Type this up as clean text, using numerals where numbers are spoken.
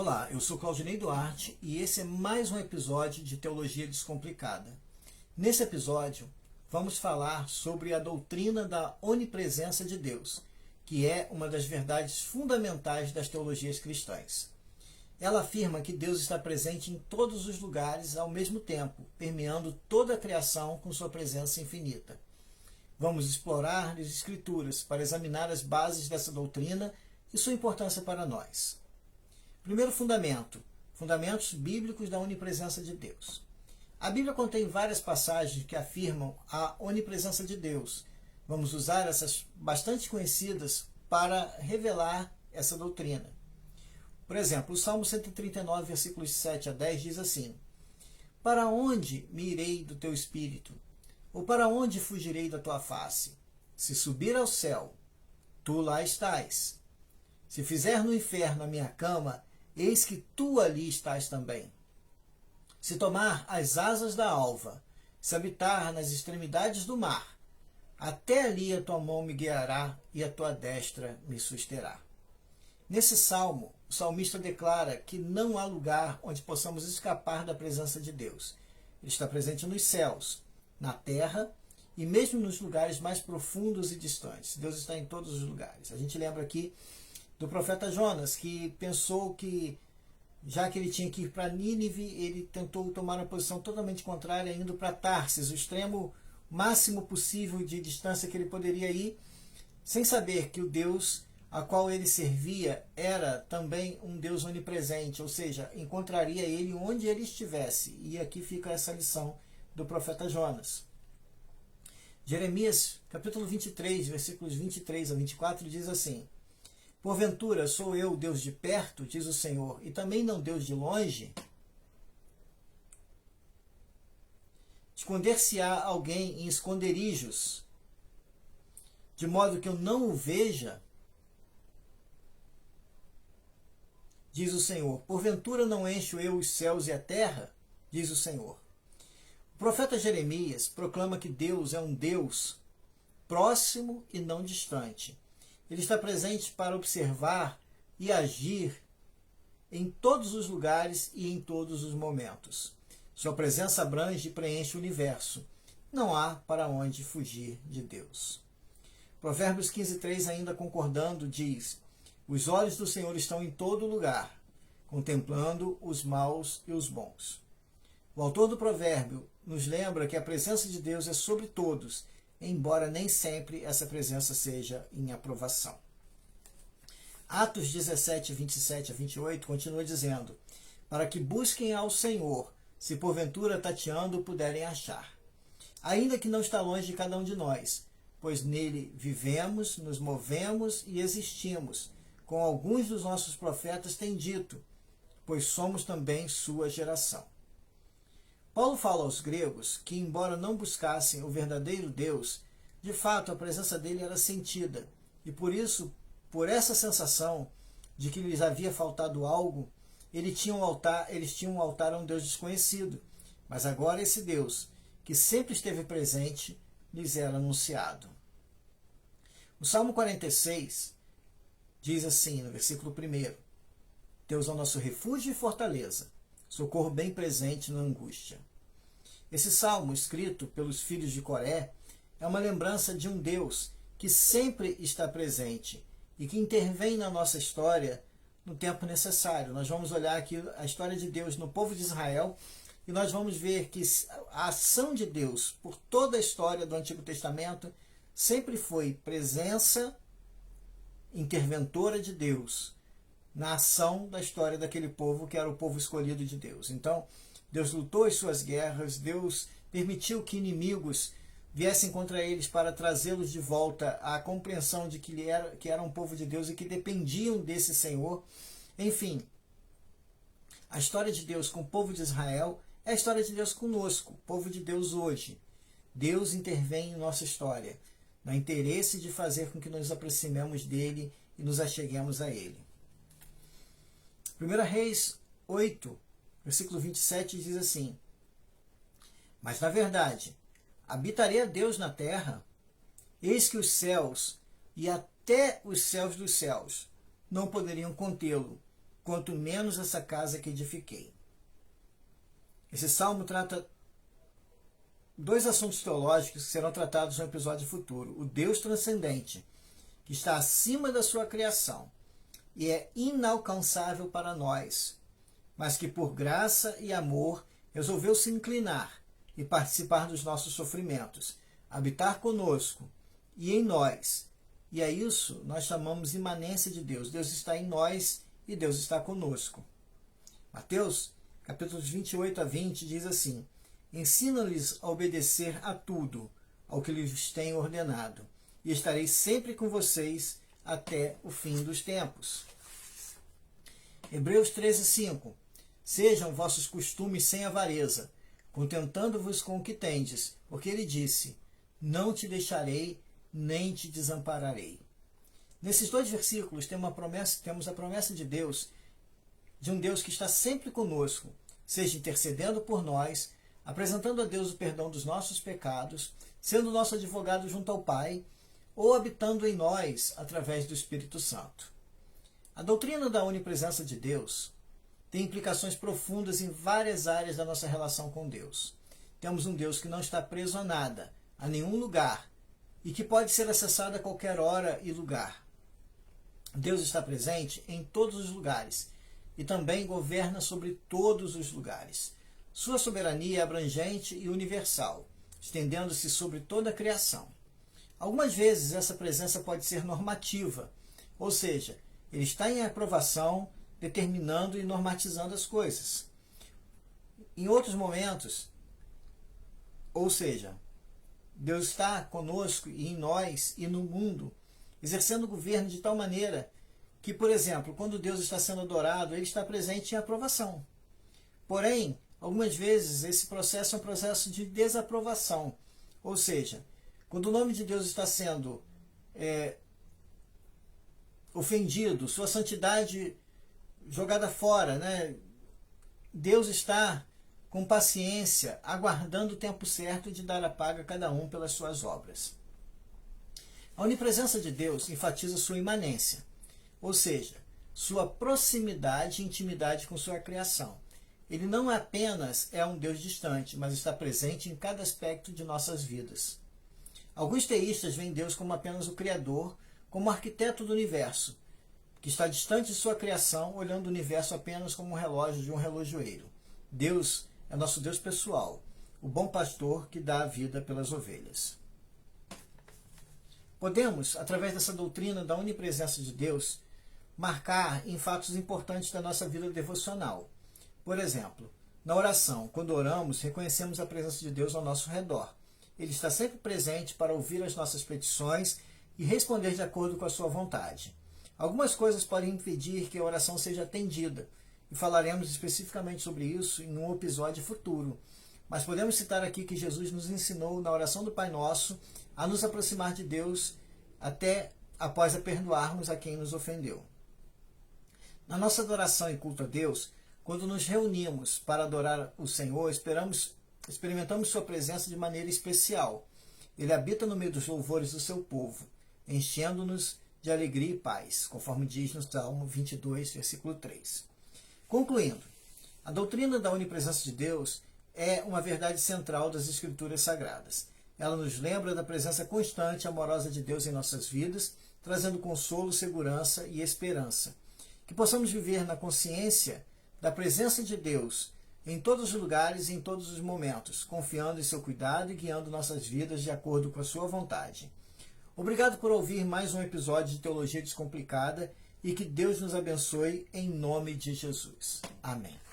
Olá, eu sou Claudinei Duarte e esse é mais um episódio de Teologia Descomplicada. Nesse episódio, vamos falar sobre a doutrina da onipresença de Deus, que é uma das verdades fundamentais das teologias cristãs. Ela afirma que Deus está presente em todos os lugares ao mesmo tempo, permeando toda a criação com sua presença infinita. Vamos explorar as Escrituras para examinar as bases dessa doutrina e sua importância para nós. Primeiro fundamento, fundamentos bíblicos da onipresença de Deus. A Bíblia contém várias passagens que afirmam a onipresença de Deus. Vamos usar essas bastante conhecidas para revelar essa doutrina. Por exemplo, o Salmo 139, versículos 7 a 10 diz assim: Para onde me irei do teu espírito? Ou para onde fugirei da tua face? Se subir ao céu, tu lá estás. Se fizer no inferno a minha cama, eis que tu ali estás também. Se tomar as asas da alva, se habitar nas extremidades do mar, até ali a tua mão me guiará e a tua destra me susterá. Nesse salmo, o salmista declara que não há lugar onde possamos escapar da presença de Deus. Ele está presente nos céus, na terra e mesmo nos lugares mais profundos e distantes. Deus está em todos os lugares. A gente lembra aqui do profeta Jonas, que pensou que, já que ele tinha que ir para Nínive, ele tentou tomar uma posição totalmente contrária, indo para Tarsis, o extremo máximo possível de distância que ele poderia ir, sem saber que o Deus a qual ele servia era também um Deus onipresente, ou seja, encontraria ele onde ele estivesse. E aqui fica essa lição do profeta Jonas. Jeremias, capítulo 23, versículos 23 a 24, diz assim: Porventura sou eu Deus de perto, diz o Senhor, e também não Deus de longe? Esconder-se-á alguém em esconderijos, de modo que eu não o veja? Diz o Senhor. Porventura não encho eu os céus e a terra? Diz o Senhor. O profeta Jeremias proclama que Deus é um Deus próximo e não distante. Ele está presente para observar e agir em todos os lugares e em todos os momentos. Sua presença abrange e preenche o universo. Não há para onde fugir de Deus. Provérbios 15:3, ainda concordando, diz: Os olhos do Senhor estão em todo lugar, contemplando os maus e os bons. O autor do provérbio nos lembra que a presença de Deus é sobre todos, embora nem sempre essa presença seja em aprovação. Atos 17, 27 a 28 continua dizendo: Para que busquem ao Senhor, se porventura tateando puderem achar. Ainda que não está longe de cada um de nós, pois nele vivemos, nos movemos e existimos, como alguns dos nossos profetas têm dito, pois somos também sua geração. Paulo fala aos gregos que, embora não buscassem o verdadeiro Deus, de fato a presença dele era sentida, e por isso, por essa sensação de que lhes havia faltado algo, eles tinham um altar a um Deus desconhecido, mas agora esse Deus, que sempre esteve presente, lhes era anunciado. O Salmo 46 diz assim, no versículo 1: Deus é o nosso refúgio e fortaleza, socorro bem presente na angústia. Esse salmo, escrito pelos filhos de Coré, é uma lembrança de um Deus que sempre está presente e que intervém na nossa história no tempo necessário. Nós vamos olhar aqui a história de Deus no povo de Israel e nós vamos ver que a ação de Deus por toda a história do Antigo Testamento sempre foi presença interventora de Deus na ação da história daquele povo que era o povo escolhido de Deus. Então, Deus lutou as suas guerras, Deus permitiu que inimigos viessem contra eles para trazê-los de volta à compreensão de que era um povo de Deus e que dependiam desse Senhor. Enfim, a história de Deus com o povo de Israel é a história de Deus conosco, o povo de Deus hoje. Deus intervém em nossa história, no interesse de fazer com que nos aproximemos dele e nos acheguemos a ele. 1 Reis 8, versículo 27 diz assim: Mas na verdade, habitaria Deus na terra? Eis que os céus e até os céus dos céus não poderiam contê-lo, quanto menos essa casa que edifiquei. Esse salmo trata dois assuntos teológicos que serão tratados no episódio futuro. O Deus transcendente, que está acima da sua criação e é inalcançável para nós, mas que por graça e amor resolveu se inclinar e participar dos nossos sofrimentos, habitar conosco e em nós. E é isso nós chamamos imanência de Deus. Deus está em nós e Deus está conosco. Mateus, capítulos 28 a 20, diz assim: ensina-lhes a obedecer a tudo, ao que lhes tenho ordenado, e estarei sempre com vocês até o fim dos tempos. Hebreus 13, 5. Sejam vossos costumes sem avareza, contentando-vos com o que tendes, porque ele disse: não te deixarei, nem te desampararei. Nesses dois versículos temos a promessa de Deus, de um Deus que está sempre conosco, seja intercedendo por nós, apresentando a Deus o perdão dos nossos pecados, sendo nosso advogado junto ao Pai, ou habitando em nós através do Espírito Santo. A doutrina da onipresença de Deus tem implicações profundas em várias áreas da nossa relação com Deus. Temos um Deus que não está preso a nada, a nenhum lugar, e que pode ser acessado a qualquer hora e lugar. Deus está presente em todos os lugares e também governa sobre todos os lugares. Sua soberania é abrangente e universal, estendendo-se sobre toda a criação. Algumas vezes essa presença pode ser normativa, ou seja, ele está em aprovação, determinando e normatizando as coisas. Em outros momentos, ou seja, Deus está conosco e em nós e no mundo, exercendo o governo de tal maneira que, por exemplo, quando Deus está sendo adorado, ele está presente em aprovação. Porém, algumas vezes esse processo é um processo de desaprovação, ou seja, quando o nome de Deus está sendo ofendido, sua santidade jogada fora, né? Deus está com paciência, aguardando o tempo certo de dar a paga a cada um pelas suas obras. A onipresença de Deus enfatiza sua imanência, ou seja, sua proximidade e intimidade com sua criação. Ele não apenas é um Deus distante, mas está presente em cada aspecto de nossas vidas. Alguns teístas veem Deus como apenas o Criador, como o arquiteto do universo, que está distante de sua criação, olhando o universo apenas como um relógio de um relojoeiro. Deus é nosso Deus pessoal, o bom pastor que dá a vida pelas ovelhas. Podemos, através dessa doutrina da onipresença de Deus, marcar em fatos importantes da nossa vida devocional. Por exemplo, na oração, quando oramos, reconhecemos a presença de Deus ao nosso redor. Ele está sempre presente para ouvir as nossas petições e responder de acordo com a sua vontade. Algumas coisas podem impedir que a oração seja atendida, e falaremos especificamente sobre isso em um episódio futuro. Mas podemos citar aqui que Jesus nos ensinou na oração do Pai Nosso a nos aproximar de Deus até após a perdoarmos a quem nos ofendeu. Na nossa adoração e culto a Deus, quando nos reunimos para adorar o Senhor, experimentamos sua presença de maneira especial. Ele habita no meio dos louvores do seu povo, enchendo-nos de alegria e paz, conforme diz no Salmo 22, versículo 3. Concluindo, a doutrina da onipresença de Deus é uma verdade central das Escrituras Sagradas. Ela nos lembra da presença constante e amorosa de Deus em nossas vidas, trazendo consolo, segurança e esperança. Que possamos viver na consciência da presença de Deus em todos os lugares e em todos os momentos, confiando em seu cuidado e guiando nossas vidas de acordo com a sua vontade. Obrigado por ouvir mais um episódio de Teologia Descomplicada e que Deus nos abençoe em nome de Jesus. Amém.